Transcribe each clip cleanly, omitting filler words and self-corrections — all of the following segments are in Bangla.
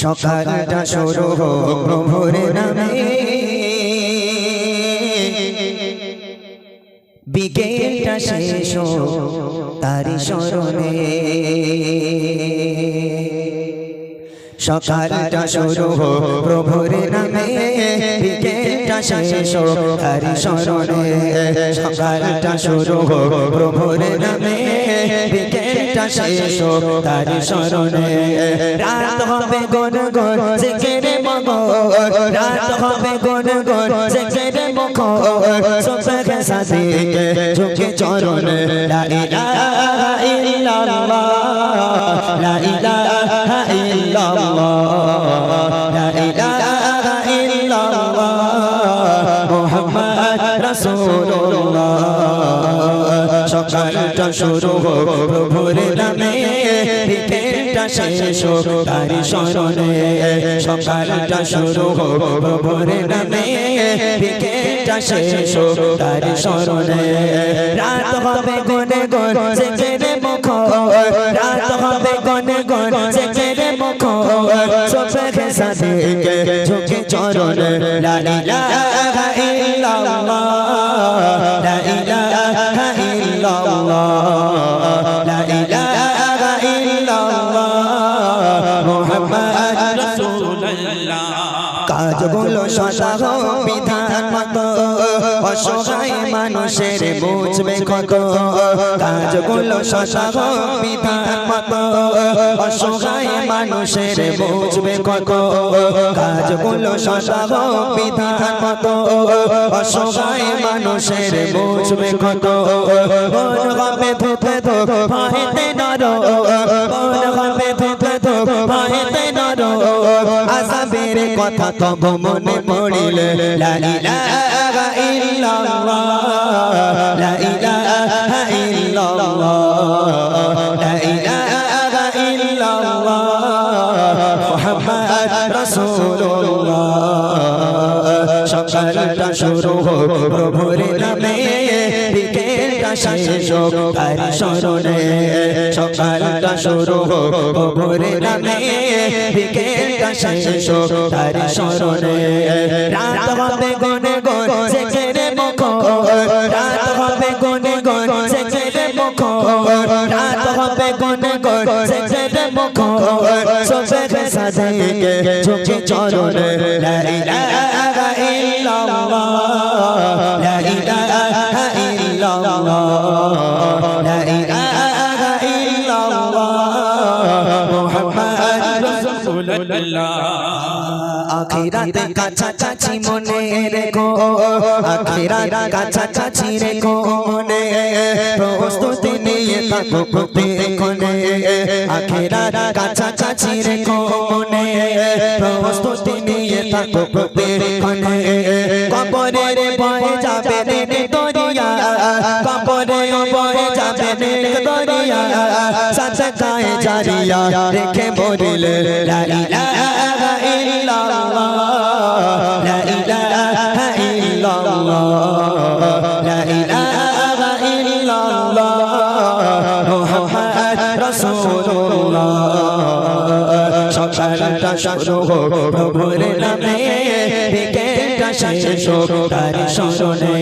সকালটা শুরু হোক প্রভুর নামে, বিকেলটা শেষ হোক তারি স্মরণে। সকালটা শুরু হোক প্রভুর নামে, বিকেলটা শেষ হোক তারি স্মরণে। সকালটা শুরু হোক প্রভুর নামে, বিকেলটা শেষ হোক তারি স্মরণে। রাত হবে গুন গুন জিকিরে মগন, রাত হবে গুন গুন জিকিরে মগন, সুবহ সাদিকে ঝুঁকে চরণে। লা ইলাহা ইল্লাল্লাহ, লা ইলাহা ইল্লাল্লাহ, লা ইলাহা ইল্লাল্লাহ, মুহাম্মদ রাসূলুল্লাহ। সকালটা শুরু হোক প্রভুর নামে, বিকেলটা শেষ হোক তারি স্মরণে। সকালটা শুরু হোক প্রভুর নামে, বিকেলটা শেষ হোক তারি স্মরণে। রাত হবে গুনে গুন জিকিরে মুখর, রাত হবে গুনে গুন জিকিরে মুখর, সুবহ সাদিকে ঝুঁকে চরণে। লা ইলাহা ইল্লাল্লাহ, লা ইলাহা ইল্লাল্লাহ, লা ইলাহা ইল্লাল্লাহ, মুহাম্মদ রাসূলুল্লাহ। কাজগুলো সদা হোক বিধান মতো, অসহায় মানুষের বুঝবে কত। কাজগুলো সদা হোক বিধান মতো, অসহায় মানুষের বুঝবে কত। কাজগুলো সদা হোক বিধান মতো, অসহায় মানুষের বুঝবে কত। মন হবে ধুপে ধুপ ভয়েতে নর, মন হবে ধুপে ধুপ ভয়েতে নর, আযাবের কথা তব মনে পড়িলে। লা ইলাহা ইল্লাল্লাহ, লা ইলাহা ইল্লাল্লাহ, লা ইলাহা ইল্লাল্লাহ, মুহাম্মদ রাসূলুল্লাহ। সকালটা শুরু হোক প্রভুর নামে, বিকেলটা শেষ হোক তারি স্মরণে। সকালটা শুরু হোক প্রভুর নামে, বিকেলটা শেষ হোক তারি স্মরণে। রাত হবে গুনে গুন জিকিরে মুখর, রাত হবে গুনে গুন জিকিরে মুখর, রাত হবে গুনে গুন জিকিরে মুখর, সুবহ সাদিকে ঝুঁকে চরণে। লা ইলাহা ইল্লাল্লাহ, লা ইলাহা ইল্লাল্লাহ, লা ইলাহা ইল্লাল্লাহ, মুহাম্মদ রাসূলুল্লাহ। আখিরাতে কাছাকাছি মনে রেখো, আখিরাত কাছাকাছি রেখো মনে, প্রস্তুতি নিয়ে থাকো প্রতিক্ষণে। আখিরাত কাছাকাছি রেখো মনে, প্রস্তুতি নিয়ে থাকো প্রতিক্ষণে। কবরের ভয়ে যাবে নেক দরিয়া, কবরে ভয়ে যাবে নেক দরিয়া, সাদকায়ে জারিয়া রেখে মরিলে। লা ইলাহা ইল্লাল্লাহ, লা ইলাহা ইল্লাল্লাহ, লা ইলাহা ইল্লাল্লাহ, মুহাম্মদ রাসূলুল্লাহ। সকালটা শুরু হোক প্রভুর নামে, বিকেলটা শেষ হোক তারি স্মরণে।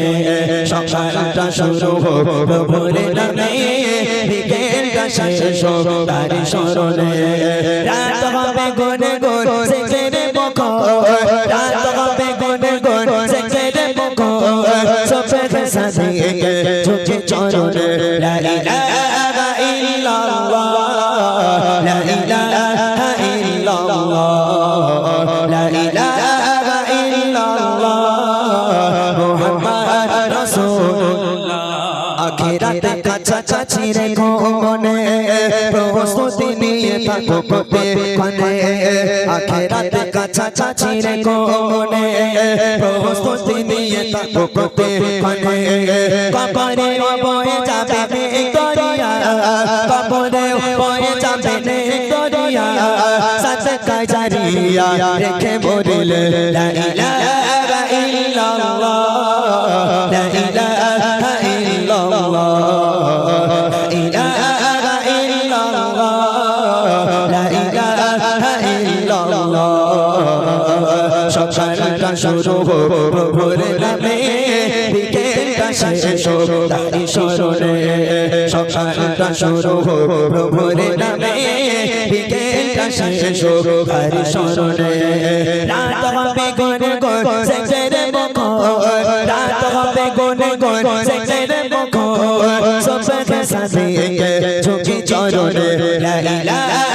সকালটা শুরু হোক প্রভুর নামে, বিকেলটা শেষ হোক তারি স্মরণে। রাত হবে গুনে গুন জিকিরে মুখর, রাত হবে গুনে গুন জিকিরে মুখর, সুবহ সাদিকে ঝুঁকে চরণে। লা ইলাহা ইল্লাল্লাহ, লা ইলাহা ইল্লাল্লাহ, লা ইলাহা ইল্লাল্লাহ, মুহাম্মদ রাসূলুল্লাহ। আখিরাতে কাছাকাছি রেখো মনে, প্রস্তুতি নিয়ে থাকো প্রতিক্ষণে। আখিরাতে কাছাকাছি রেখো মনে, প্রস্তুতি নিয়ে থাকো প্রতিক্ষণে। কবরে বয়ে যাবে নেক দরিয়া, কবরে বয়ে যাবে নেক দরিয়া, সাদকায়ে জারিয়া রেখে মরিলে। লা ইলাহা ইল্লাল্লাহ, লা ইলাহা ইল্লাল্লাহ, লা ইলাহা ইল্লাল্লাহ, লা ইলাহা ইলাহা ইল্লাল্লাহ সকালটা শুরু হোক প্রভুর নামে বিকেলটা শেষ হোক তারি শরণে সকালটা শুরু হোক প্রভুর নামে বিকেলটা শেষ হোক তারি শরণে রাত হবে গুনে গুন সেজদে মুখর রাত হবে গুনে গুন সেজদে মুখর সবকে সাথে ঝুঁকি চরণে লা ইলাহা